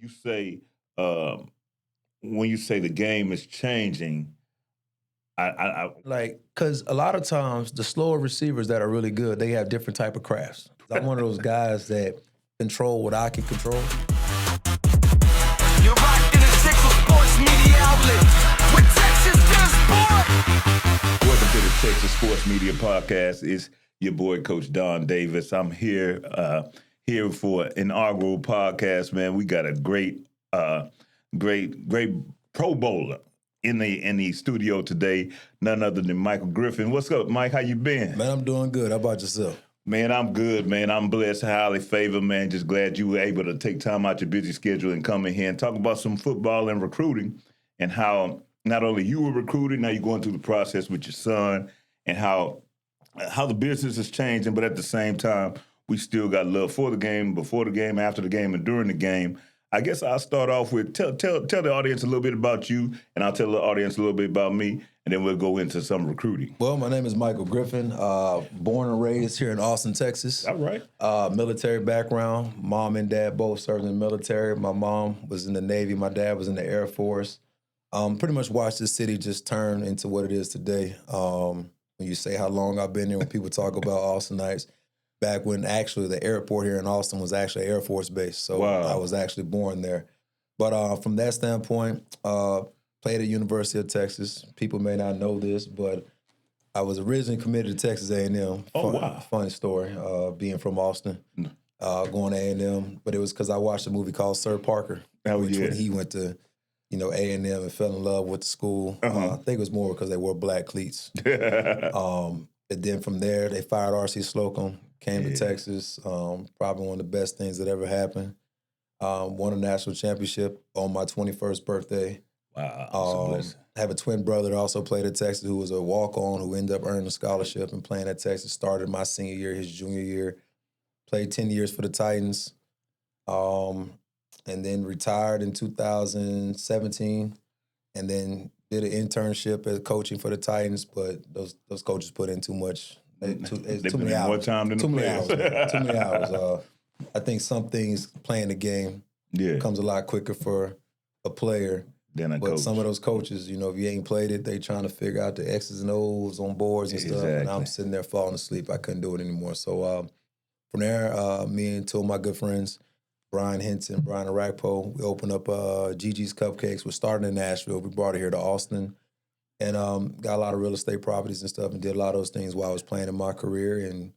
You say when you say the game is changing, I Like, because a lot of times the slower receivers that are really good, they have different type of crafts. I'm one of those guys that control what I can control. You're rocking the Texas Sports Media Outlet with Texas Good Sport. welcome to the Texas Sports Media Podcast. It's your boy Coach Don Davis. I'm here for inaugural podcast. Man, we got a great Pro Bowler in the studio today. None other than Michael Griffin. What's up, Mike? How you been? Man, I'm doing good. How about yourself? Man, I'm good, man. I'm blessed, highly favored, man. Just glad you were able to take time out your busy schedule and come in here and talk about some football and recruiting and how not only you were recruited, now you're going through the process with your son and how the business is changing, but at the same time, we still got love for the game, before the game, after the game, and during the game. I guess I'll start off with tell the audience a little bit about you, and I'll tell the audience a little bit about me, and then we'll go into some recruiting. Well, my name is Michael Griffin, born and raised here in Austin, Texas. All right. Military background. Mom and dad both served in the military. My mom was in the Navy. My dad was in the Air Force. Pretty much watched this city just turn into what it is today. When you say how long I've been here, when people talk about Austinites, back when actually the airport here in Austin was actually Air Force Base. So Wow. I was actually born there. But from that standpoint, played at University of Texas. People may not know this, but I was originally committed to Texas A&M. Oh, wow. Funny story, being from Austin, going to A&M. But it was because I watched a movie called Sir Parker, Oh, yeah. when he went to A&M and fell in love with the school. I think it was more because they wore black cleats. And then from there, they fired R.C. Slocum, came to Texas. Probably one of the best things that ever happened. Won a national championship on my 21st birthday. Wow, that's a blessing. Have a twin brother that also played at Texas who was a walk-on who ended up earning a scholarship and playing at Texas. Started my senior year, his junior year. Played 10 years for the Titans. And then retired in 2017. And then did an internship as coaching for the Titans, but those coaches put in too much. Too many hours. More time than the players. Too many hours. I think some things playing the game comes a lot quicker for a player than a but coach. some of those coaches, if you ain't played it, they trying to figure out the X's and O's on boards and stuff. And I'm sitting there falling asleep. I couldn't do it anymore. So from there, me and two of my good friends, Brian Henson, Brian Arakpo, we opened up Gigi's Cupcakes. We're starting in Nashville. We brought it here to Austin and got a lot of real estate properties and stuff and did a lot of those things while I was playing in my career and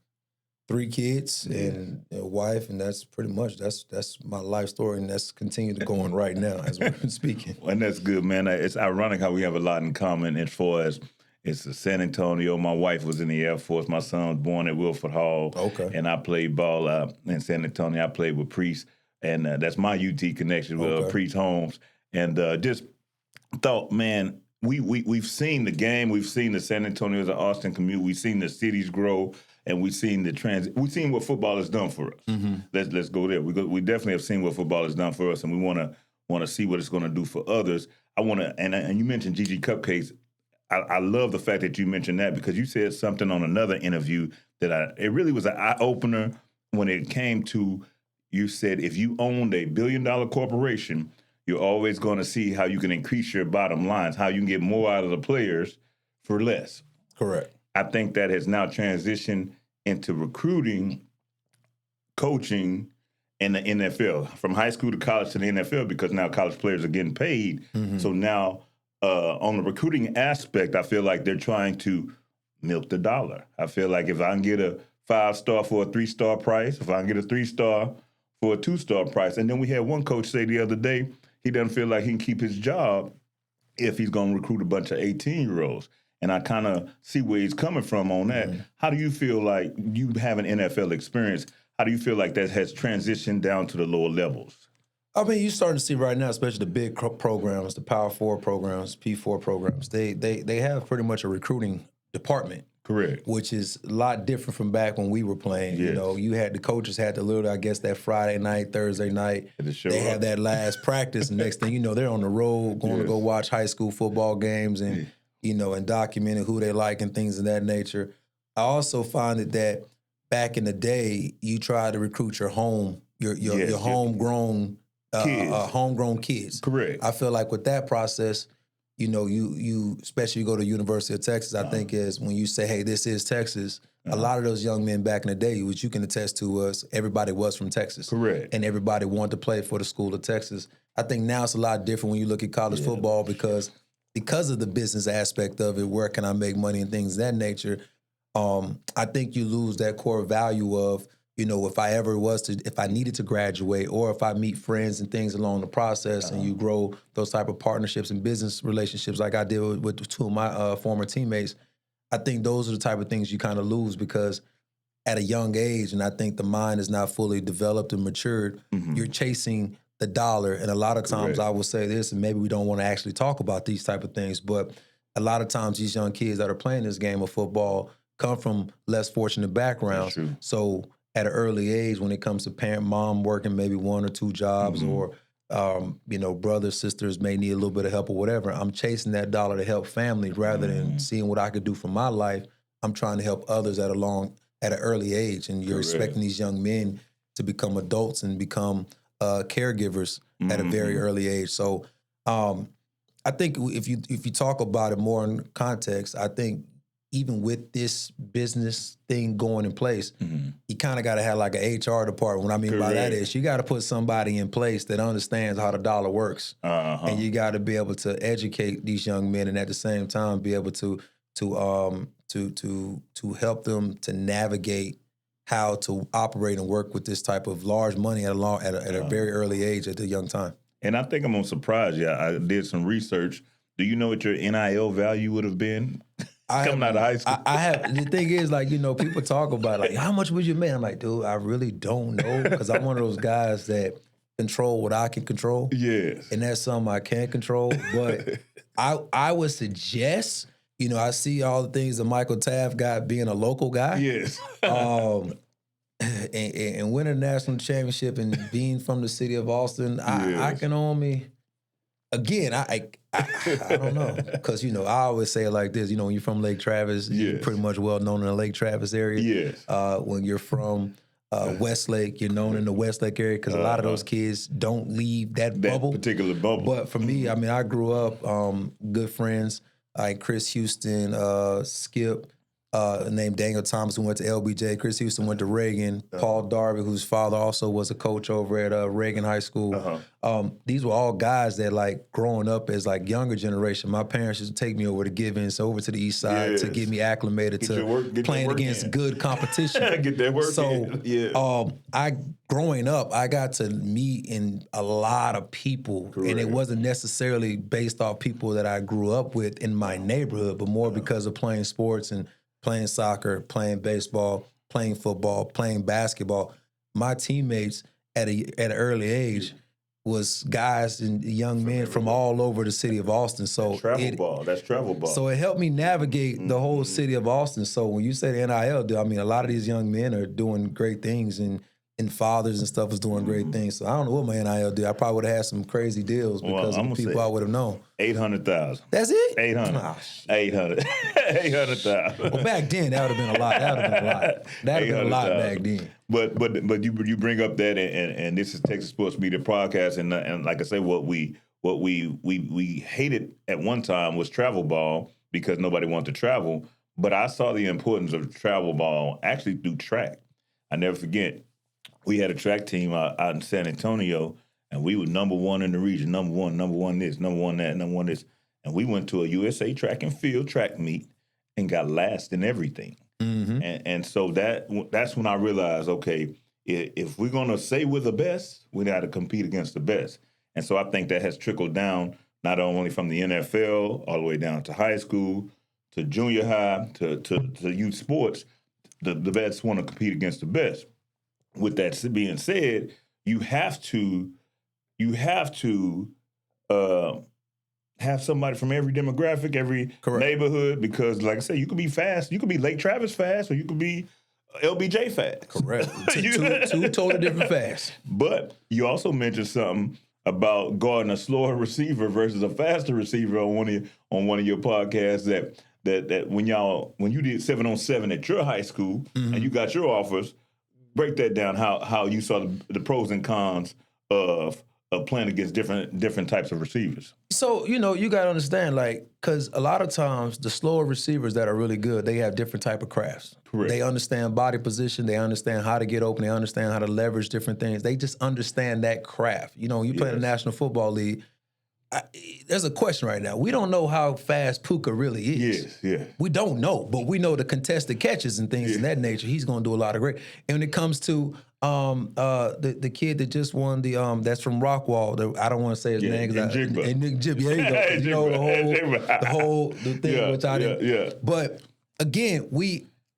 3 kids and a wife, and that's pretty much, that's my life story, and that's continued to go on right now as we're speaking. And that's good, man. It's ironic how we have a lot in common as far as it's San Antonio. My wife was in the Air Force. My son was born at Wilford Hall. Okay. And I played ball in San Antonio. I played with Priest, and that's my UT connection with Priest Holmes. And just thought, man, we've seen the game. We've seen the San Antonio and Austin commute. We've seen the cities grow. And we've seen we've seen what football has done for us. Mm-hmm. Let's go there. We definitely have seen what football has done for us, and we want to see what it's going to do for others. I want to, and you mentioned Gigi Cupcakes. I love the fact that you mentioned that because you said something on another interview that it really was an eye opener when it came to. You said if you owned a $1 billion corporation, you're always going to see how you can increase your bottom lines, how you can get more out of the players for less. Correct. I think that has now transitioned into recruiting, coaching, and the NFL, from high school to college to the NFL, because now college players are getting paid. Mm-hmm. So now on the recruiting aspect, I feel like they're trying to milk the dollar. I feel like if I can get a 5-star for a 3-star price, if I can get a 3-star for a 2-star price. And then we had one coach say the other day, he doesn't feel like he can keep his job if he's going to recruit a bunch of 18-year-olds. And I kind of see where he's coming from on that. Mm-hmm. How do you feel like you have an NFL experience? How do you feel like that has transitioned down to the lower levels? I mean, you're starting to see right now, especially the big programs, the Power 4 programs, P4 programs, they have pretty much a recruiting department. Correct. Which is a lot different from back when we were playing. Yes. You had the coaches had to literally, I guess, that Friday night, Thursday night. They had that last practice, and next thing you know, they're on the road going to go watch high school football games and and documenting who they like and things of that nature. I also find that back in the day, you try to recruit your homegrown homegrown kids. Correct. I feel like with that process, you especially you go to University of Texas, I think is when you say, hey, this is Texas, a lot of those young men back in the day, which you can attest to, was everybody was from Texas. Correct. And everybody wanted to play for the school of Texas. I think now it's a lot different when you look at college football because of the business aspect of it, where can I make money and things of that nature. I think you lose that core value of, if I needed to graduate or if I meet friends and things along the process and you grow those type of partnerships and business relationships like I did with two of my former teammates, I think those are the type of things you kind of lose because at a young age, and I think the mind is not fully developed and matured, you're chasing the dollar. And a lot of times I will say this, and maybe we don't want to actually talk about these type of things, but a lot of times these young kids that are playing this game of football come from less fortunate backgrounds. So at an early age, when it comes to mom working maybe one or two jobs or, brothers, sisters may need a little bit of help or whatever, I'm chasing that dollar to help family rather than seeing what I could do for my life. I'm trying to help others at an early age. And you're expecting these young men to become adults and become caregivers at a very early age. So I think if you talk about it more in context, I think even with this business thing going in place, you kind of got to have like an HR department. What I mean by that is you got to put somebody in place that understands how the dollar works, and you got to be able to educate these young men, and at the same time be able to help them to navigate how to operate and work with this type of large money at a very early age at a young time. And I think I'm gonna surprise you. I did some research. Do you know what your NIL value would have been? Coming out of high school. I have. The thing is, like, people talk about, like, how much would you make? I'm like, dude, I really don't know because I'm one of those guys that control what I can control. Yes. And that's something I can't control. But I would suggest, I see all the things that Michael Taft got being a local guy. Yes. And winning a national championship and being from the city of Austin, I can only, again, I don't know. Because, I always say it like this, when you're from Lake Travis, you're pretty much well known in the Lake Travis area. Yes. When you're from Westlake, you're known in the Westlake area because a lot of those kids don't leave that bubble. Particular bubble. But for me, I mean, I grew up good friends like Chris Houston, Skip, named Daniel Thomas, who went to LBJ. Chris Houston went to Reagan. Paul Darby, whose father also was a coach over at Reagan High School. These were all guys that, like, growing up as, like, younger generation, my parents used to take me over to Givens, over to the east side to get me acclimated to playing against good competition. Get that work in. Growing up, I got to meet a lot of people, and it wasn't necessarily based off people that I grew up with in my neighborhood, but more because of playing sports and playing soccer, playing baseball, playing football, playing basketball. My teammates at an early age was guys and young men from all over the city of Austin. So that's travel ball. So it helped me navigate the whole city of Austin. So when you say the NIL, I mean, a lot of these young men are doing great things, and fathers and stuff was doing great things. So I don't know what my NIL did. I probably would have had some crazy deals because of the people I would have known. 800,000. That's it? 800. Oh, 800,000. Well, back then that would have been a lot. That would have been a lot back then. But you bring up that, and this is Texas Sports Media Podcast, and like I say, what we hated at one time was travel ball because nobody wanted to travel. But I saw the importance of travel ball actually through track. I never forget. We had a track team out in San Antonio, and we were number one in the region, number one this, number one that, number one this. And we went to a USA track and field track meet and got last in everything. And so that's when I realized, okay, if we're going to say we're the best, we got to compete against the best. And so I think that has trickled down not only from the NFL all the way down to high school, to junior high, to youth sports. The best want to compete against the best. With that being said, you have to have somebody from every demographic, every neighborhood, because, like I said, you could be fast. You could be Lake Travis fast, or you could be LBJ fast. Correct. Two totally different fast. But you also mentioned something about guarding a slower receiver versus a faster receiver on one of your podcasts. That when you did 7-on-7 at your high school and you got your offers. Break that down, how you saw the pros and cons of playing against different types of receivers. So, you got to understand, like, because a lot of times the slower receivers that are really good, they have different type of crafts. Correct. They understand body position. They understand how to get open. They understand how to leverage different things. They just understand that craft. You play in the National Football League. There's a question right now. We don't know how fast Puka really is. Yes. We don't know, but we know the contested catches and things in that nature. He's going to do a lot of great. And when it comes to the kid that just won the that's from Rockwall. I don't want to say his name. And Nick Jib. Yeah, you go. The thing which I didn't. Yeah. But again,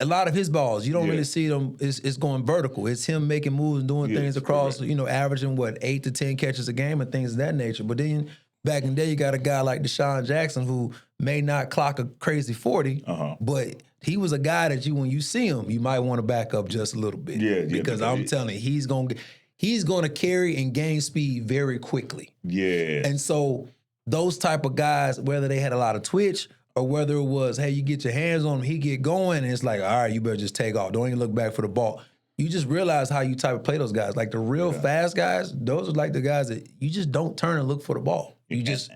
a lot of his balls, you don't really see them. It's going vertical. It's him making moves and doing things across. Correct. Averaging 8 to 10 catches a game and things of that nature. But then back in the day, you got a guy like Deshaun Jackson who may not clock a crazy 40, but he was a guy that when you see him, you might want to back up just a little bit. Because I'm telling you, he's going to carry and gain speed very quickly. Yeah. And so those type of guys, whether they had a lot of twitch or whether it was, hey, you get your hands on him, he get going, and it's like, all right, you better just take off. Don't even look back for the ball. You just realize how you type of play those guys. Like the real fast guys, those are like the guys that you just don't turn and look for the ball. You just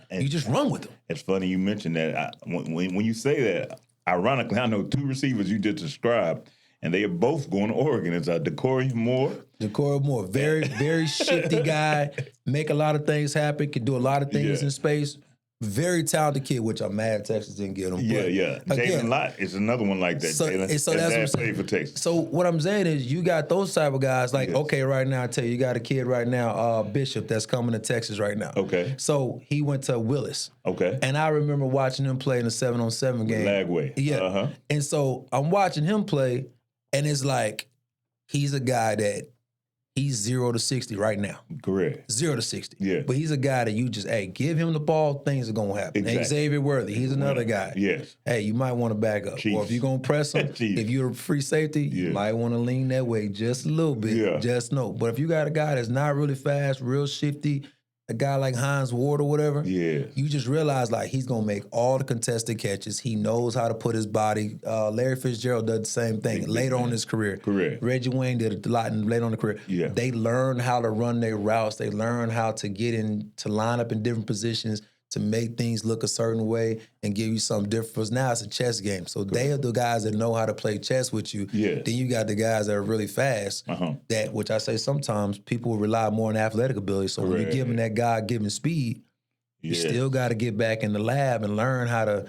run with them. It's funny you mentioned that. When you say that, ironically, I know two receivers you just described, and they are both going to Oregon. It's Decory Moore. Decory Moore, very, very shifty guy, make a lot of things happen, can do a lot of things in space. Very talented kid, which I'm mad Texas didn't get him. Yeah. Jalen Lott is another one like that. So that's what I'm saying. For Texas. So what I'm saying is you got those type of guys like, okay, right now, I tell you got a kid right now, Bishop, that's coming to Texas right now. Okay. So he went to Willis. Okay. And I remember watching him play in a 7-on-7 game. Lagway. Yeah. And so I'm watching him play, and it's like he's a guy that he's 0 to 60 right now. Correct. 0 to 60. Yeah. But he's a guy that you just, give him the ball, things are going to happen. Exactly. And Xavier Worthy, he's another guy. Yes. Hey, you might want to back up. Chiefs. Or if you're going to press him, if you're a free safety, you might want to lean that way just a little bit. Yeah. Just know. But if you got a guy that's not really fast, real shifty, a guy like Hines Ward or whatever, you just realize like he's going to make all the contested catches. He knows how to put his body. Larry Fitzgerald did the same thing later on in his career. Correct. Reggie Wayne did a lot later on in the career. Yeah. They learn how to run their routes. They learn how to get in, to line up in different positions, to make things look a certain way and give you something different. Because now it's a chess game. So they are the guys that know how to play chess with you. Yes. Then you got the guys that are really fast, that, which I say sometimes people will rely more on athletic ability. So when you're giving that guy given speed, you still got to get back in the lab and learn how to,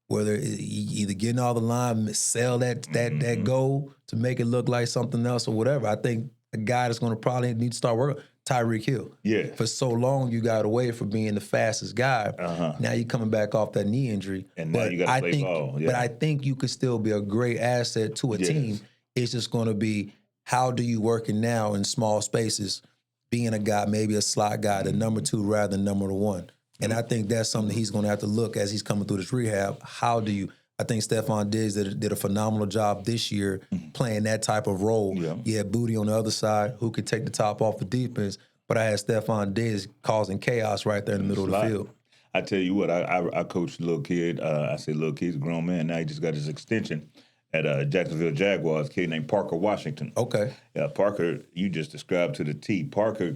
whether either getting all the line, sell that goal to make it look like something else or whatever. I think a guy that's going to probably need to start working, Tyreek Hill. Yeah. For so long, you got away from being the fastest guy. Now you're coming back off that knee injury. And now you got to play ball. Yeah. But I think you could still be a great asset to a team. It's just going to be, how do you work it now in small spaces, being a guy, maybe a slot guy, the number 2 rather than number 1. And I think that's something he's going to have to look as he's coming through this rehab. How do you... I think Stephon Diggs did a phenomenal job this year playing that type of role. Yeah. You had Booty on the other side who could take the top off the defense, but I had Stephon Diggs causing chaos right there in the middle of the field. I tell you what, I coached a little kid. I say little kid, he's a grown man. Now he just got his extension at Jacksonville Jaguars, a kid named Parker Washington. Okay. Yeah, Parker, you just described to the T. Parker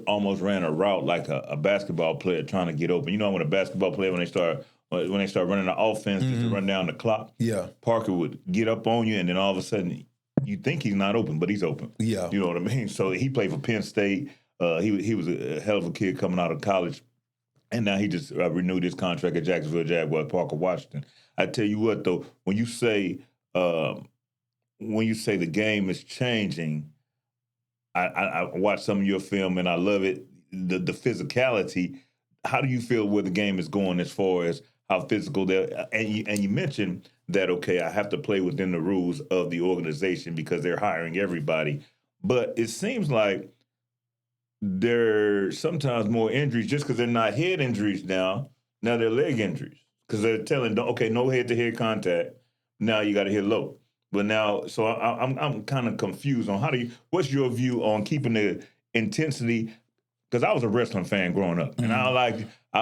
almost ran a route like a basketball player trying to get open. You know, when a basketball player, when they start running the offense just to run down the clock, Parker would get up on you, and then all of a sudden you think he's not open, but he's open. Yeah. You know what I mean? So he played for Penn State. He was a hell of a kid coming out of college, and now he just renewed his contract at Jacksonville Jaguars, Parker Washington. I tell you what, though, when you say the game is changing, I watched some of your film, and I love it, the physicality. How do you feel where the game is going as far as how physical they're, and you mentioned that, okay, I have to play within the rules of the organization because they're hiring everybody. But it seems like there's sometimes more injuries just because they're not head injuries now. Now they're leg injuries because they're telling, okay, no head-to-head contact. Now you got to hit low. But now, so I'm kind of confused on what's your view on keeping the intensity? Because I was a wrestling fan growing up, and I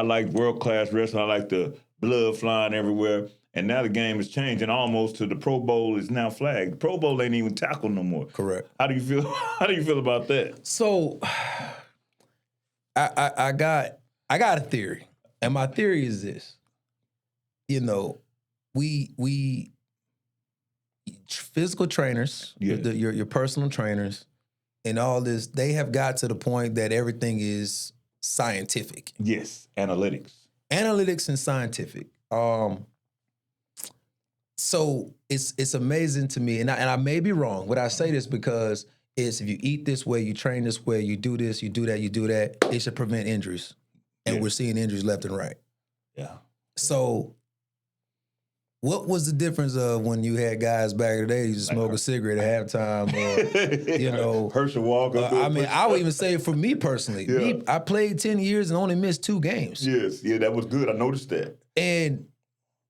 like world-class wrestling. I like the blood flying everywhere. And now the game is changing almost to the Pro Bowl is now flagged. The Pro Bowl ain't even tackled no more. Correct. How do you feel? How do you feel about that? So, I got a theory, and my theory is this. We physical trainers, your personal trainers, and all this, they have got to the point that everything is scientific. Yes, analytics and scientific. So it's amazing to me, and I may be wrong, but I say this because if you eat this way, you train this way, you do this, you do that, it should prevent injuries, and we're seeing injuries left and right. Yeah. So, what was the difference of when you had guys back in the day who used to smoke a cigarette at halftime, or Herschel Walker? I would even say for me personally, I played 10 years and only missed 2 games. Yes, that was good. I noticed that. And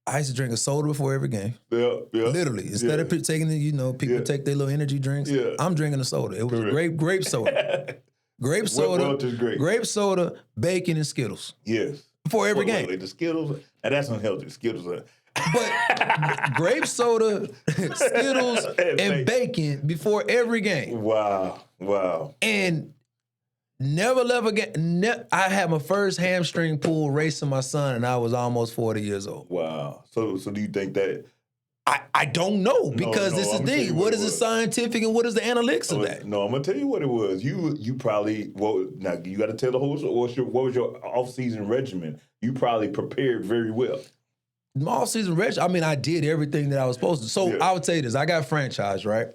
I used to drink a soda before every game. Yeah. Literally, instead of taking the, people take their little energy drinks. Yeah. I'm drinking a soda. It was grape soda, grape soda, grape soda, bacon, and Skittles. Yes. Before every game. The Skittles, and that's unhealthy. The Skittles are. But grape soda, Skittles, and bacon before every game. Wow. And never left again. I had my first hamstring pull racing my son, and I was almost 40 years old. Wow. So do you think that? I don't know, because this is the thing. What is the scientific and what is the analytics of that? No, I'm gonna tell you what it was. You probably now you got to tell the whole story. What was your off-season regimen? You probably prepared very well. My off-season regimen. I mean, I did everything that I was supposed to. So I would say this: I got franchised, right?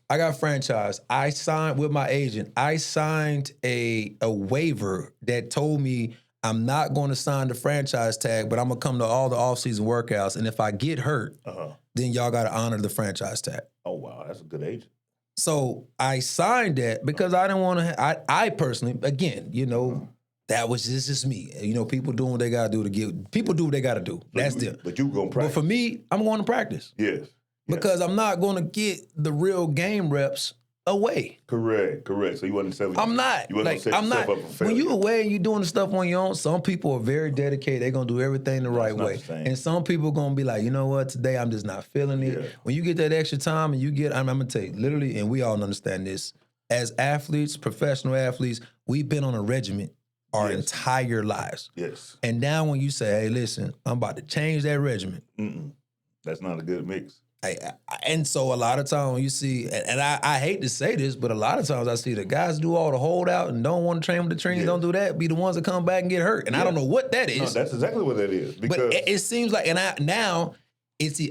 I got franchised. I signed with my agent. I signed a waiver that told me I'm not going to sign the franchise tag, but I'm gonna come to all the off-season workouts, and if I get hurt, then y'all got to honor the franchise tag. Oh wow, that's a good agent. So I signed that because I didn't want to. I personally, again, that was just me. People doing what they got to do to get. People do what they got to do. That's them. But you going to practice. But for me, I'm going to practice. Yes. Because I'm not going to get the real game reps away. Correct. So you wasn't set. I'm not. I'm not. When you away and you doing the stuff on your own, some people are very dedicated. They're going to do everything the right way. And some people are going to be like, you know what, today I'm just not feeling it. Yeah. When you get that extra time and I'm going to tell you, literally, and we all understand this, as athletes, professional athletes, we've been on a regimen our entire lives. Yes. And now when you say, hey, listen, I'm about to change that regimen. That's not a good mix. And so a lot of times when you see, and I hate to say this, but a lot of times I see the guys do all the holdout and don't want to train with the trainers, don't do that, be the ones that come back and get hurt. And I don't know what that is. No, that's exactly what that is. Because but it seems like,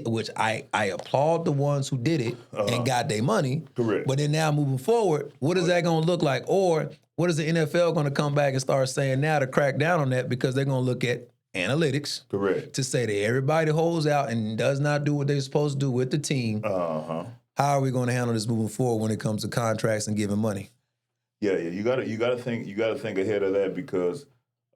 which I applaud the ones who did it and got their money. Correct. But then now moving forward, what is that going to look like? Or what is the NFL going to come back and start saying now to crack down on that, because they're going to look at analytics. Correct. To say that everybody holds out and does not do what they're supposed to do with the team. How are we going to handle this moving forward when it comes to contracts and giving money? Yeah. You got to think ahead of that, because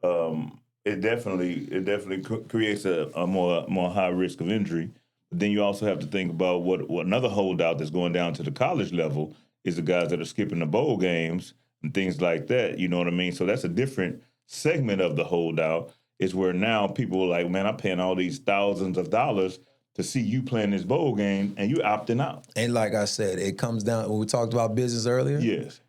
it definitely creates a more high risk of injury. But then you also have to think about what another holdout that's going down to the college level is the guys that are skipping the bowl games and things like that. You know what I mean? So that's a different segment of the holdout. Is where now people are like, man, I'm paying all these thousands of dollars to see you playing this bowl game, and you opting out. And like I said, it comes down, when we talked about business earlier. Yes.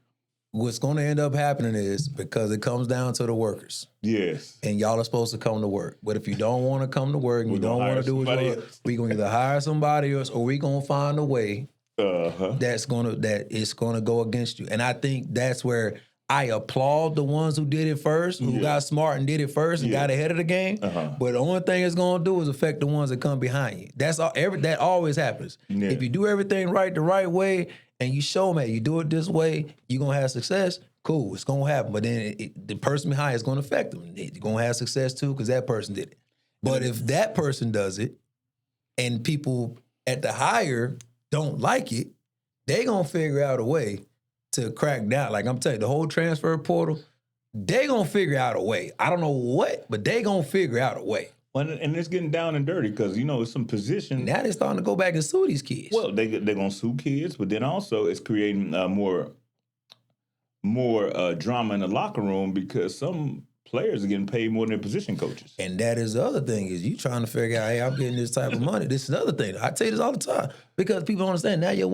What's going to end up happening is, because it comes down to the workers. Yes. And y'all are supposed to come to work. But if you don't want to come to work and you don't want to do what you want, we're going to either hire somebody else, or we're going to find a way that it's going to go against you. And I think that's where I applaud the ones who did it first, who got smart and did it first and got ahead of the game. But the only thing it's going to do is affect the ones that come behind you. That's all. That always happens. Yeah. If you do everything right the right way and you show them, hey, you do it this way, you're going to have success, cool, it's going to happen. But then the person behind is going to affect them. They're going to have success too because that person did it. But if that person does it and people at the higher don't like it, they're going to figure out a way to crack down. Like I'm telling you, the whole transfer portal, they gonna figure out a way. I don't know what, but they gonna figure out a way. Well, and it's getting down and dirty because, it's some position. Now they're starting to go back and sue these kids. Well, they're going to sue kids, but then also it's creating more drama in the locker room because some players are getting paid more than their position coaches. And that is the other thing, is you trying to figure out, hey, I'm getting this type of money. This is the other thing. I tell you this all the time because people don't understand. Now you're a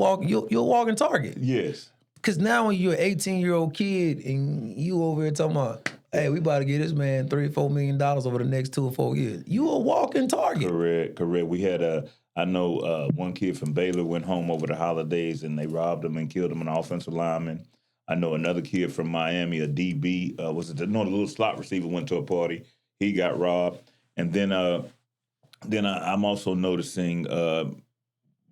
walking target. Yes. Because now when you're an 18-year-old kid and you over here talking about, Hey, we about to get this man $3-4 million over the next 2 or 4 years. You a walking target. Correct. We had I know one kid from Baylor went home over the holidays and they robbed him and killed him, an offensive lineman. I know another kid from Miami, a DB, the little slot receiver, went to a party. He got robbed. And then I'm also noticing one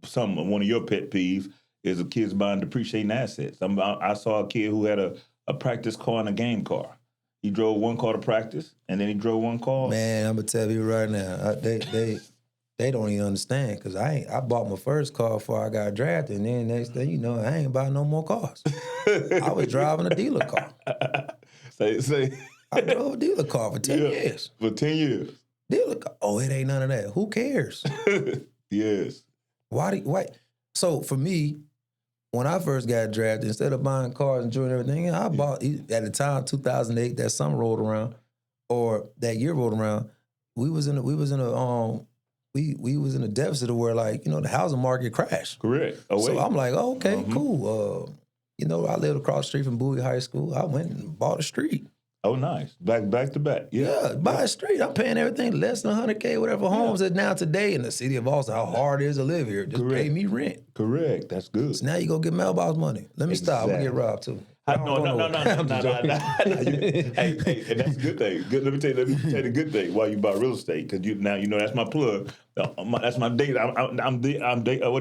of your pet peeves is the kids buying depreciating assets. I saw a kid who had a practice car and a game car. He drove one car to practice, and then he drove one car. Man, I'm gonna tell you right now, they don't even understand because I bought my first car before I got drafted, and then next thing you know, I ain't buying no more cars. I was driving a dealer car. Say. I drove a dealer car for 10 years. For 10 years. Dealer car. Oh, it ain't none of that. Who cares? Yes. Why? So for me, when I first got drafted, instead of buying cars and jewelry and everything, I bought at the time 2008. That summer rolled around, or that year rolled around. We was in a deficit of where, like, the housing market crashed. Correct. So I'm like, oh, okay, cool. I lived across the street from Bowie High School. I went and bought a street. Oh, nice. Back to back. Yeah, buy a street. I'm paying everything less than $100K, whatever homes is now today in the city of Austin. How hard it is to live here. Just pay me rent. Correct. That's good. So now you go get mailbox money. Let me stop. I'm gonna get robbed too. No. Hey, and that's a good thing. Good. Let me tell you the good thing while you buy real estate, because that's my plug. That's my date. I'm what do you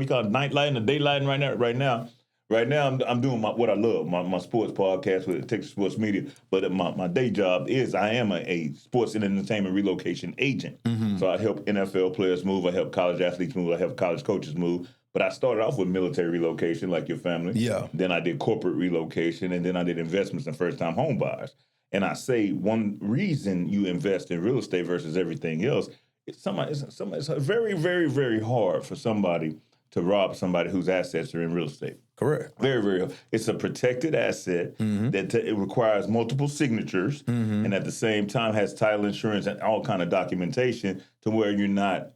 call it? Night lighting, or day lighting right now. I'm doing what I love, my sports podcast with Texas Sports Media. But my day job is I am a sports and entertainment relocation agent. Mm-hmm. So I help NFL players move. I help college athletes move. I help college coaches move. But I started off with military relocation, like your family. Yeah. Then I did corporate relocation, and then I did investments in first-time home buyers. And I say one reason you invest in real estate versus everything else, it's very, very, very hard for somebody to rob somebody whose assets are in real estate. Correct. Very, very. It's a protected asset that it requires multiple signatures, and at the same time has title insurance and all kind of documentation to where you're not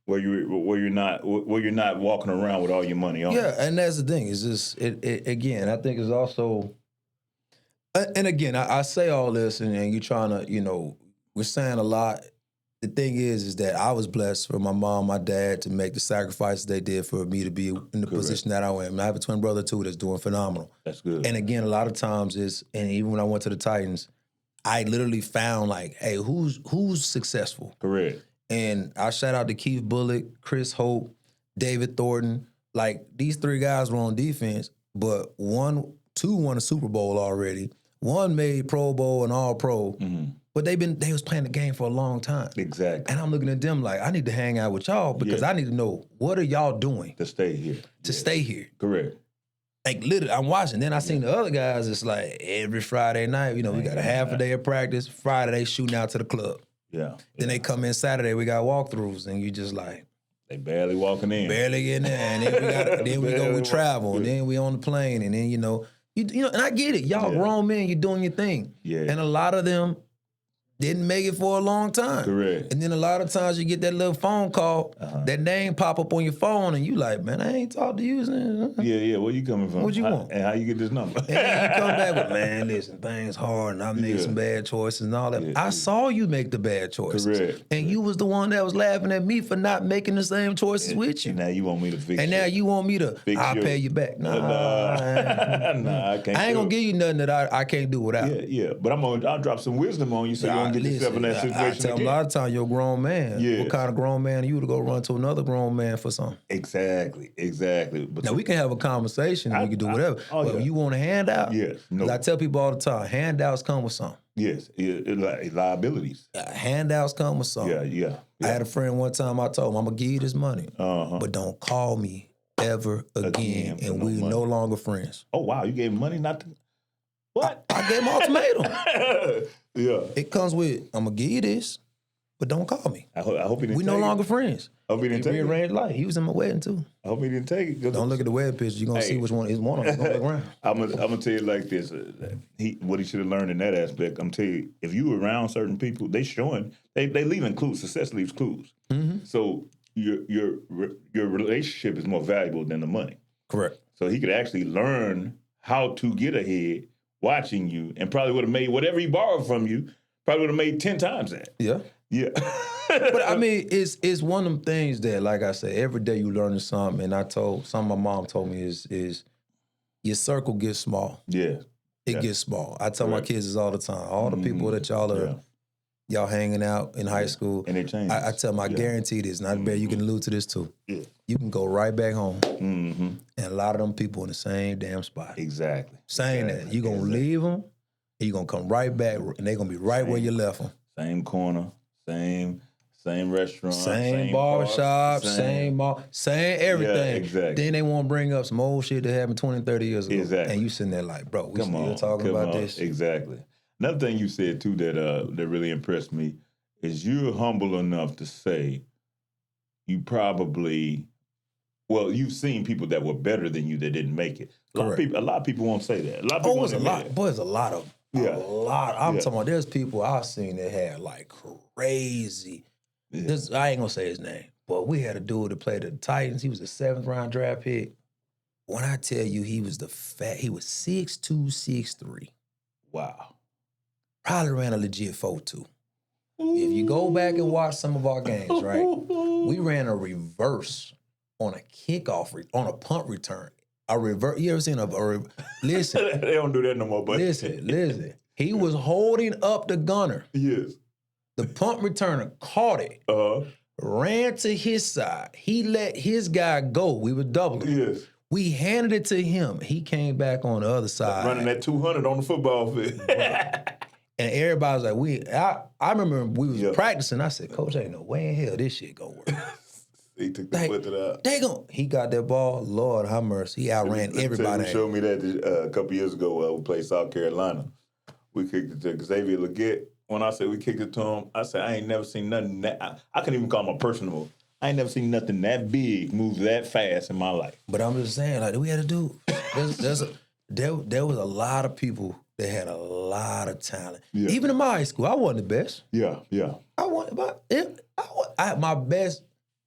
where you're not walking around with all your money on. Yeah, and that's the thing. It's just again. I think it's also, and again, I say all this, and you're trying to, we're saying a lot. The thing is that I was blessed for my mom, my dad to make the sacrifices they did for me to be in the position that I am. I have a twin brother too that's doing phenomenal. That's good. And again, a lot of times and even when I went to the Titans, I literally found like, hey, who's successful? Correct. And I shout out to Keith Bullock, Chris Hope, David Thornton. Like, these three guys were on defense, but two won a Super Bowl already. One made Pro Bowl and All Pro. Mm-hmm. But they was playing the game for a long time. Exactly. And I'm looking at them like, I need to hang out with y'all because I need to know, what are y'all doing to stay here? Stay here. Correct. Like, literally, I'm watching. Then I seen the other guys, it's like every Friday night, we got a half a day of practice. Friday, they shooting out to the club. Yeah. Then they come in Saturday, we got walkthroughs, and you just like, they barely walking in. Barely getting there. And then we go with travel, and then we on the plane, and then, and I get it. Y'all grown men, you doing your thing. Yeah. And a lot of them didn't make it for a long time. Correct. And then a lot of times you get that little phone call, that name pop up on your phone, and you like, man, I ain't talked to you. Yeah. Where you coming from? What you want? And how you get this number? And you come back with, man, listen, things hard, and I made some bad choices and all that. Yeah. I saw you make the bad choices. Correct. And you was the one that was laughing at me for not making the same choices with you. And now you want me to fix it. And now you want me to, I'll pay you back. Nah, I can't. I ain't gonna give you nothing that I can't do without. Yeah. But I'll drop some wisdom on you so you don't get yourself in that situation. I tell them a lot of times, you're a grown man. Yes. What kind of grown man are you to go run to another grown man for something? Exactly. But now, we can have a conversation and we can do whatever. But you want a handout? Yes. No. I tell people all the time, handouts come with something. Yes. Liabilities. Handouts come with something. Yeah. I had a friend one time, I told him, I'm going to give you this money, but don't call me ever again and we're no longer friends. Oh, wow. You gave him money not to... What? I gave him an ultimatum. Yeah. It comes with, I'm going to give you this, but don't call me. I hope he didn't We no longer friends. I hope he didn't take it. Rearranged life. He was in my wedding, too. I hope he didn't take it. Don't look at the wedding picture. You're going to see which one is one of them. Don't look around. I'm going to tell you like this. What he should have learned in that aspect, I'm telling you, if you around certain people, they leaving clues. Success leaves clues. Mm-hmm. So your relationship is more valuable than the money. Correct. So he could actually learn how to get ahead watching you and probably would have made whatever he borrowed from you, probably would have made 10 times that. Yeah. Yeah. But I mean, it's one of them things that, like I said, every day you learning something. And something my mom told me is your circle gets small. Yeah. It gets small. I tell my kids this all the time. All the people that y'all hanging out in high school. And they change. I tell them, I guarantee this. Not bad. You can allude to this too. Yeah. You can go right back home. And a lot of them people in the same damn spot. Exactly. Saying that. You're going to leave them, and you're going to come right back, and they're going to be right where you left them. Same corner, same restaurant, same barbershop, same mall, same everything. Yeah, exactly. Then they want to bring up some old shit that happened 20, 30 years ago. Exactly. And you sitting there like, bro, we still talking about this. Exactly. Another thing you said too that really impressed me is you're humble enough to say you probably, well, you've seen people that were better than you that didn't make it. A lot of people won't say that. A lot of people it's a lot. Boy, it's a lot of them. Yeah. A lot. I'm talking about there's people I've seen that had like crazy. I ain't gonna say his name, but we had a dude that played the Titans. He was a 7th round draft pick. When I tell you he was he was 6'2", 6'3". Wow. Probably ran a legit 4.2. If you go back and watch some of our games, right, we ran a reverse on a kickoff, on a punt return. A reverse. You ever seen listen. They don't do that no more, but listen. He was holding up the gunner. Yes. The punt returner caught it, ran to his side. He let his guy go. We were doubling. Yes. We handed it to him. He came back on the other side. Running that 200 on the football field. And everybody was like, I remember we was practicing. I said, Coach, ain't no way in hell this shit gonna work. He took the foot to the He got that ball. Lord have mercy. He outran everybody. He showed me that a couple years ago. We played South Carolina. We kicked it to Xavier Leggett. When I said we kicked it to him, I said, I ain't never seen nothing that, I couldn't even call him a personal move. I ain't never seen nothing that big move that fast in my life. But I'm just saying, like, we had to do. There was a lot of people that had a lot of talent. Yeah. Even in my high school, I wasn't the best. Yeah. My best.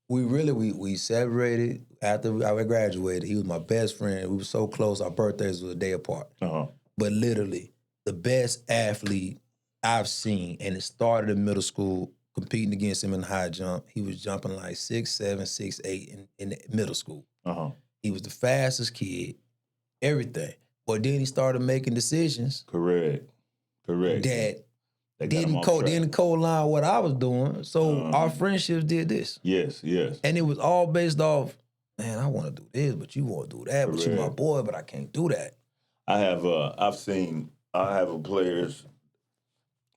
We separated after I graduated. He was my best friend. We were so close. Our birthdays were a day apart. But literally, the best athlete I've seen, and it started in middle school, competing against him in high jump. He was jumping like 6'7", 6'8" in the middle school. He was the fastest kid, everything. But then he started making decisions. Correct. That didn't co-line what I was doing. So our friendships did this. Yes. And it was all based off, man, I want to do this, but you want to do that, but you my boy, but I can't do that. I have players.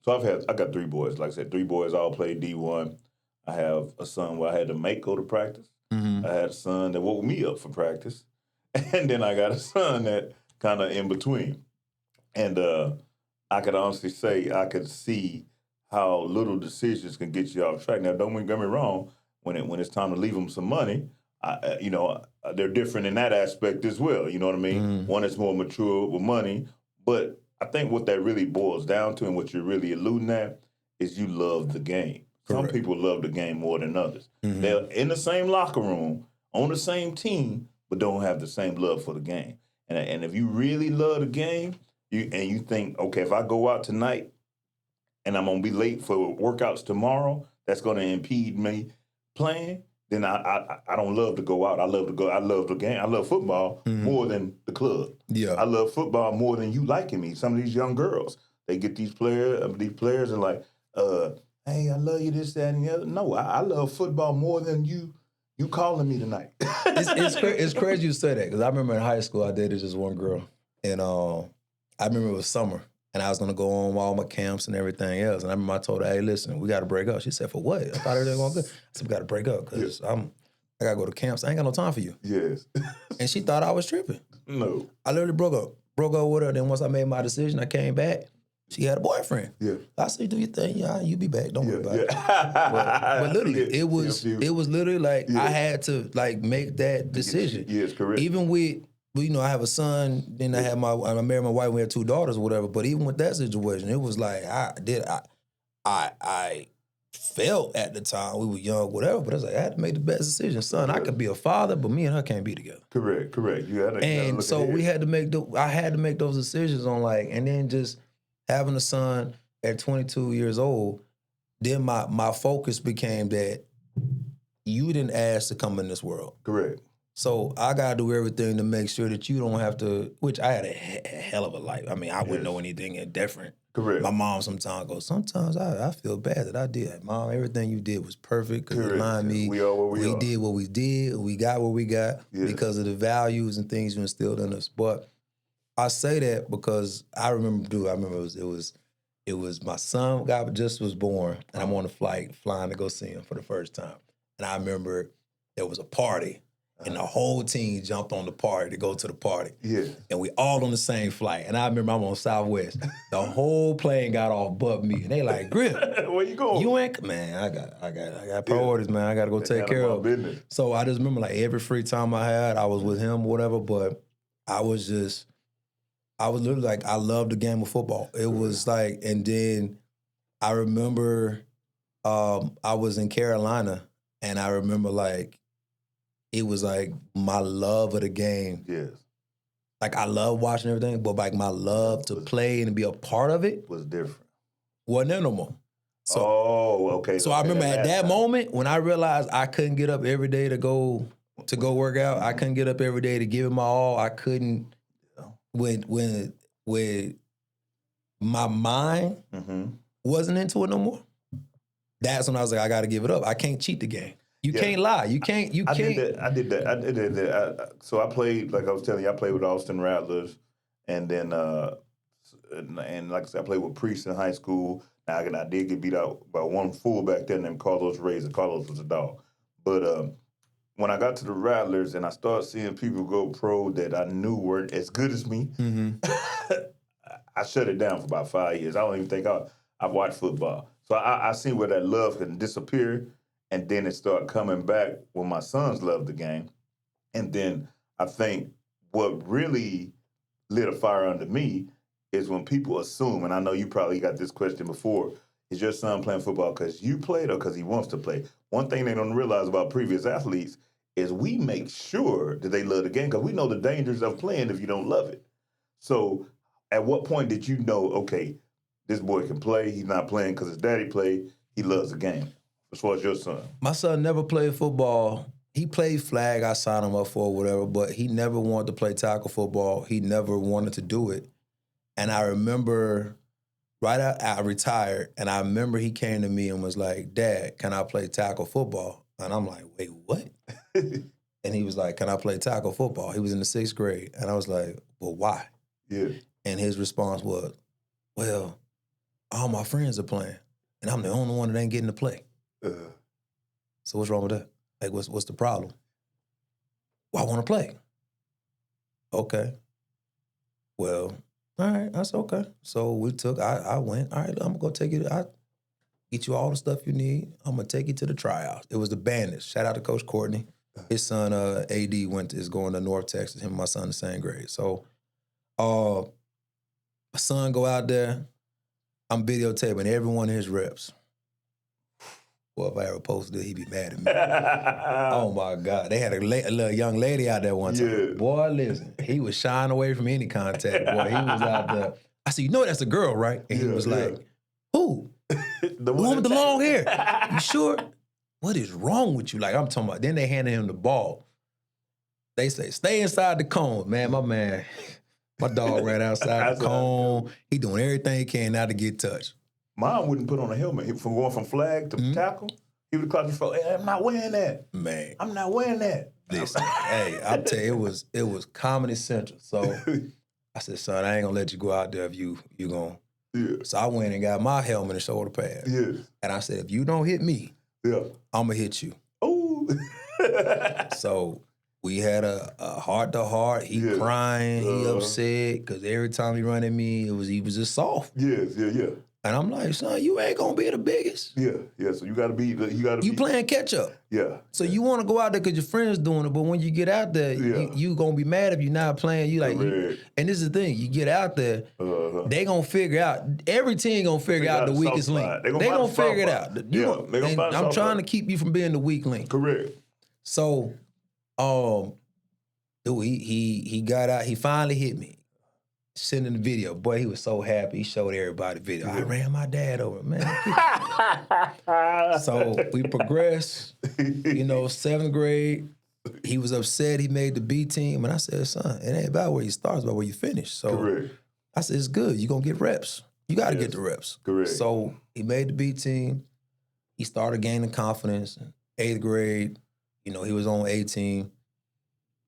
So I got 3 boys. Like I said, 3 boys all played D1. I have a son where I had to make go to practice. I had a son that woke me up for practice. And then I got a son that kind of in between. And I could honestly say I could see how little decisions can get you off track. Now, don't get me wrong. When it's time to leave them some money, they're different in that aspect as well. You know what I mean? One is more mature with money, but I think what that really boils down to and what you're really alluding at is you love the game. Correct. Some people love the game more than others. They're in the same locker room, on the same team, but don't have the same love for the game. And if you really love the game, you think, okay, if I go out tonight and I'm going to be late for workouts tomorrow, that's going to impede me playing, then I don't love to go out. I love the game. I love football more than the club. Yeah. I love football more than you liking me. Some of these young girls, they get these players and like, hey, I love you, this, that, and the other. No, I love football more than you calling me tonight. It's crazy you say that, because I remember in high school I dated this one girl, and I remember it was summer, and I was going to go on all my camps and everything else. And I remember I told her, hey, listen, we got to break up. She said, for what? I thought everything was going good. I said, we got to break up because I got to go to camps. I ain't got no time for you. Yes. And she thought I was tripping. No. I literally broke up with her. Then once I made my decision, I came back. She had a boyfriend. Yeah. I said, do your thing. Yeah, you be back. Don't worry about it. But literally, it was literally like I had to like make that decision. Yes, correct. Even with, I have a son, then I married my wife, we had 2 daughters or whatever, but even with that situation, it was like, felt at the time. We were young, whatever, but I was like, I had to make the best decision. Son, I could be a father, but me and her can't be together. Correct. You had to, and so we had to make I had to make those decisions on like, and then just having a son at 22 years old, then my focus became that you didn't ask to come in this world. Correct. So I got to do everything to make sure that you don't have to, which I had a hell of a life. I mean, I wouldn't know anything different. Correct. My mom sometimes goes, sometimes I feel bad that I did that. Mom, everything you did was perfect because it aligned me. We are what we are. We did what we did. We got what we got because of the values and things you instilled in us. But I say that because I remember it was my son just was born, and I'm on a flight flying to go see him for the first time. And I remember there was a party. And the whole team jumped on the party to go to the party. Yeah. And we all on the same flight. And I remember I'm on Southwest. The whole plane got off but me. And they like, Griff, where you going? You ain't, man, I got priorities, man. I got to go take care of business. So I just remember like every free time I had, I was with him, whatever. But I was literally like, I loved the game of football. It was like, and then I remember I was in Carolina and I remember like, it was like my love of the game. Yes. Like I love watching everything, but like my love to play and be a part of it was different. Wasn't there no more. So, okay. So I remember at that moment when I realized I couldn't get up every day to go work out. I couldn't get up every day to give it my all. I couldn't when my mind wasn't into it no more. That's when I was like, I got to give it up. I can't cheat the game. You can't lie. You can't. I did that. So I played, like I was telling you, I played with Austin Rattlers, and then and like I said, I played with Priest in high school. Now I did get beat out by one fool back then named Carlos Reyes, and Carlos was a dog. But when I got to the Rattlers and I started seeing people go pro that I knew weren't as good as me, I shut it down for about 5 years. I don't even think I've watched football. So I seen where that love can disappear. And then it started coming back when my sons loved the game. And then I think what really lit a fire under me is when people assume, and I know you probably got this question before, is your son playing football because you played or because he wants to play? One thing they don't realize about previous athletes is we make sure that they love the game because we know the dangers of playing if you don't love it. So at what point did you know, okay, this boy can play, he's not playing because his daddy played, he loves the game? As far as your son? My son never played football. He played flag, I signed him up for whatever, but he never wanted to play tackle football. He never wanted to do it. And I remember right after I retired, and I remember he came to me and was like, Dad, can I play tackle football? And I'm like, wait, what? And he was like, can I play tackle football? He was in the 6th grade. And I was like, well, why? Yeah. And his response was, well, all my friends are playing, and I'm the only one that ain't getting to play. So what's wrong with that? Like, what's the problem? Well, I want to play. Okay. Well, all right, that's okay. So I went, all right, I'm going to take you, I get you all the stuff you need. I'm going to take you to the tryouts. It was the Bandits. Shout out to Coach Courtney. His son, AD, is going to North Texas. Him and my son the same grade. So my son go out there. I'm videotaping every one of his reps. Well, if I ever posted it, he'd be mad at me. Oh, my God. They had a little young lady out there one time. Yeah. Boy, listen, he was shying away from any contact. Boy, he was out there. I said, you know that's a girl, right? And he was like, who? The one with the long hair. You sure? What is wrong with you? Like, I'm talking about, then they handed him the ball. They say, stay inside the cone. Man, my dog ran outside the cone. He doing everything he can not to get touched. Mine wouldn't put on a helmet. From going from flag to tackle, he would clutch his phone. Hey, I'm not wearing that. Man. I'm not wearing that. Listen, hey, I'll tell you, it was Comedy Central. So I said, son, I ain't gonna let you go out there if you gonna. Yeah. So I went and got my helmet and shoulder pad. Yeah. And I said, if you don't hit me, I'm gonna hit you. Oh. So we had a heart-to-heart. He crying, he upset, because every time he run at me, he was just soft. Yeah. And I'm like, son, you ain't gonna be the biggest. Yeah. So you gotta be. You playing catch up. Yeah. So you want to go out there because your friends doing it, but when you get out there, you gonna be mad if you're not playing. And this is the thing: you get out there, they gonna figure out. Every team gonna figure out the weakest link. They gonna figure it out. I'm trying to keep you from being the weak link. Correct. So, dude, he got out. He finally hit me. Sending the video. Boy, he was so happy. He showed everybody the video. I ran my dad over, man. So we progressed. 7th grade. He was upset he made the B team. And I said, son, it ain't about where you start, it's about where you finish. So correct. I said, it's good. You're going to get reps. You got to get the reps. Correct. So he made the B team. He started gaining confidence. 8th grade, he was on A team.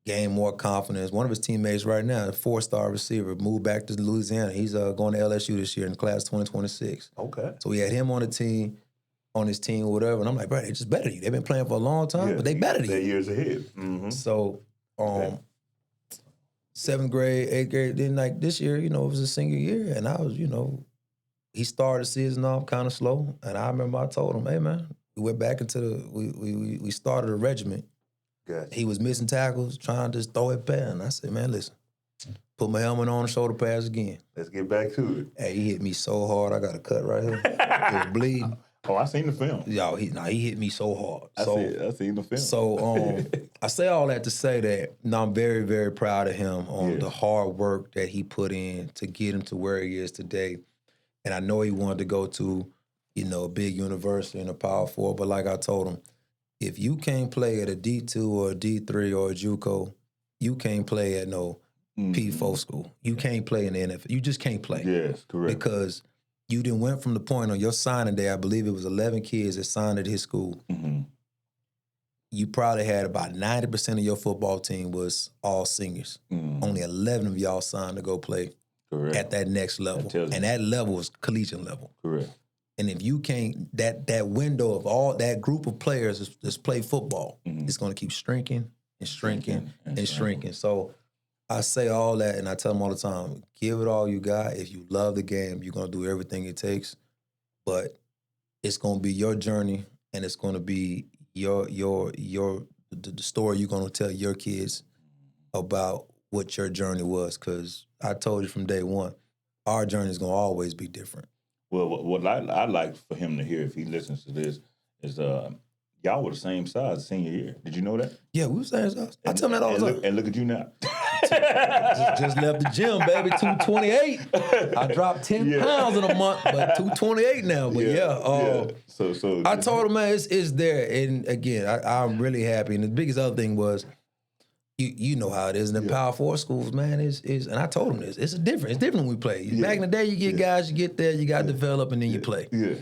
Gained more confidence. One of his teammates right now, a 4-star receiver, moved back to Louisiana. He's going to LSU this year in the class 2026. Okay. So we had him on his team or whatever. And I'm like, bro, they're just better than you. They've been playing for a long time, but they better than you. They're years ahead. Mm-hmm. So 7th grade, 8th grade, then like this year, it was a senior year. And I was, he started the season off kind of slow. And I remember I told him, hey, man, we went back into we started a regiment. Gotcha. He was missing tackles, trying to just throw it back. And I said, man, listen, put my helmet on and shoulder pads again. Let's get back to it. Hey, he hit me so hard, I got a cut right here. It was bleeding. Oh, I seen the film. Yo, he hit me so hard. I seen the film. So I say all that to say that I'm very, very proud of him on the hard work that he put in to get him to where he is today. And I know he wanted to go to, a big university in a Power 4, but like I told him, if you can't play at a D2 or a D3 or a JUCO, you can't play at no P4 school. You can't play in the NFL. You just can't play. Yes, correct. Because you done went from the point on your signing day, I believe it was 11 kids that signed at his school. Mm-hmm. You probably had about 90% of your football team was all seniors. Mm-hmm. Only 11 of y'all signed to go play at that next level. And that level was collegiate level. Correct. And if you can't, that window of all that group of players that's play football, it's going to keep shrinking and shrinking and shrinking. So I say all that, and I tell them all the time, give it all you got. If you love the game, you're going to do everything it takes. But it's going to be your journey, and it's going to be the story you're going to tell your kids about what your journey was. Because I told you from day one, our journey is going to always be different. Well, what I'd like for him to hear if he listens to this is y'all were the same size senior year. Did you know that? Yeah, we were the same size. I tell him that all the time. And look at you now. just left the gym, baby, 228. I dropped 10 pounds in a month, but 228 now. But So I told him, man, it's there. And again, I'm really happy. And the biggest other thing was, you know how it is in the Power 4 schools, man. Is and I told him this. It's different when we play. Back in the day, you get guys, you get there, you got to develop, and then you play. Yeah.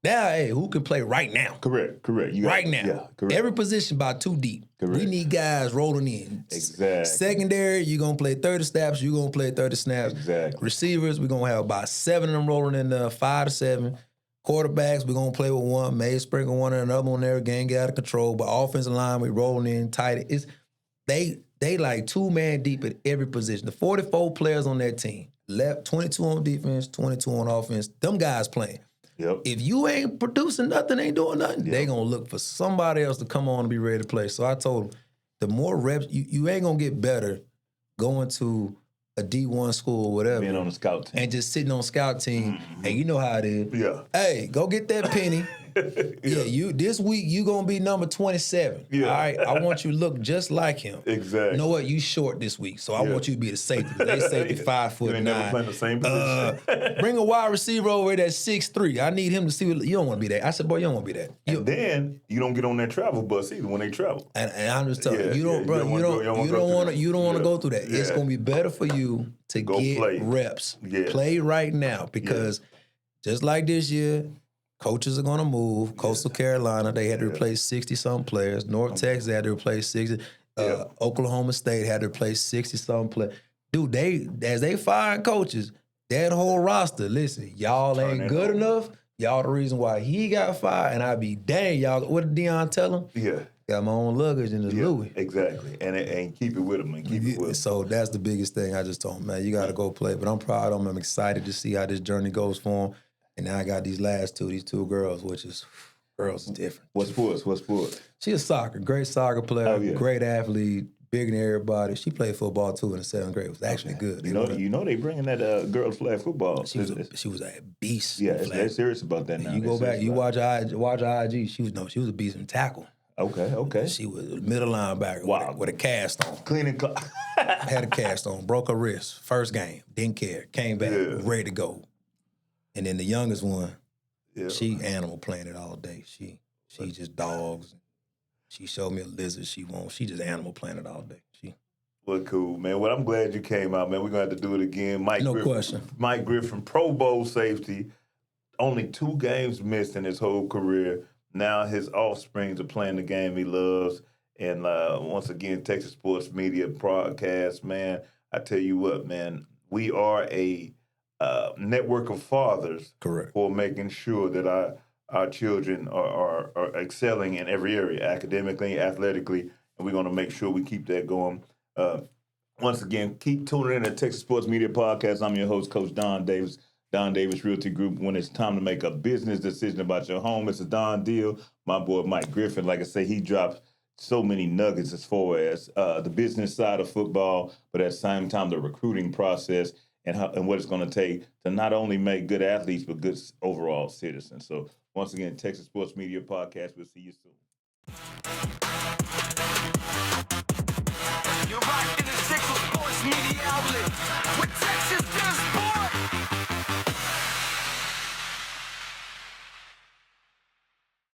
Now, hey, who can play right now? Correct. Right now. Yeah, correct. Every position about 2 deep. Correct. We need guys rolling in. Exactly. Secondary, you're going to play 30 snaps. You're going to play 30 snaps. Exactly. Receivers, we're going to have about 7 of them rolling in 5 to 7. Quarterbacks, we're going to play with one. May sprinkle one and another one there. Game get out of control. But offensive line, we rolling in tight. They like 2-man deep at every position. The 44 players on that team. Left 22 on defense, 22 on offense. Them guys playing. Yep. If you ain't producing nothing, ain't doing nothing, they going to look for somebody else to come on and be ready to play. So I told them, the more reps, you ain't going to get better going to a D1 school or whatever. Being on the scout team. And just sitting on scout team, and you know how it is. Yeah. Hey, go get that penny. You this week you gonna be number 27. Yeah. All right. I want you to look just like him. Exactly. You know what? You short this week, so I want you to be the safety. They safety 5'9". You ain't never playing the same position. Bring a wide receiver over there that's 6'3". I need him to see what you don't want to be that. I said, boy, you don't want to be that. And then you don't get on that travel bus either when they travel. And I'm just telling you, you don't want to go through that. Yeah. It's gonna be better for you to get reps. Yeah. Play right now because just like this year. Coaches are going to move. Coastal Carolina, they had to replace 60-something players. North Texas had to replace 60. Oklahoma State had to replace 60-something players. Dude, as they firing coaches, that whole roster, listen, y'all ain't good enough. Y'all the reason why he got fired, and I be dang, y'all. What did Deion tell him? Yeah. Got my own luggage in the Louis. Exactly. And keep it with him and keep it with him. So that's the biggest thing I just told him, man, you got to go play. But I'm proud of him. I'm excited to see how this journey goes for him. And now I got these two girls, which is, girls is different. What sports? She's a great soccer player, great athlete, bigger than everybody. She played football too in the 7th grade. It was actually good. You know they bringing that girls flag football. She was a beast. Yeah, they're serious about that now. You go back, you watch IG. She was a beast in tackle. Okay. She was a middle linebacker with a cast on. Had a cast on, broke her wrist. First game, didn't care. Came back, ready to go. And then the youngest one, she Animal Planet all day. She just dogs. She showed me a lizard she won't. She just Animal Planet all day. Well, cool, man. Well, I'm glad you came out, man. We're going to have to do it again. Question. Mike Griffin, Pro Bowl safety. Only 2 games missed in his whole career. Now his offsprings are playing the game he loves. And once again, Texas Sports Media broadcast, man. I tell you what, man. We are a network of fathers for making sure that our children are excelling in every area, academically, athletically, and we're going to make sure we keep that going. Once again, keep tuning in to Texas Sports Media Podcast. I'm your host, Coach Don Davis, Don Davis Realty Group. When it's time to make a business decision about your home, it's a done deal. My boy, Mike Griffin, like I say, he drops so many nuggets as far as the business side of football, but at the same time, the recruiting process and what it's going to take to not only make good athletes, but good overall citizens. So once again, Texas Sports Media Podcast. We'll see you soon. You're right.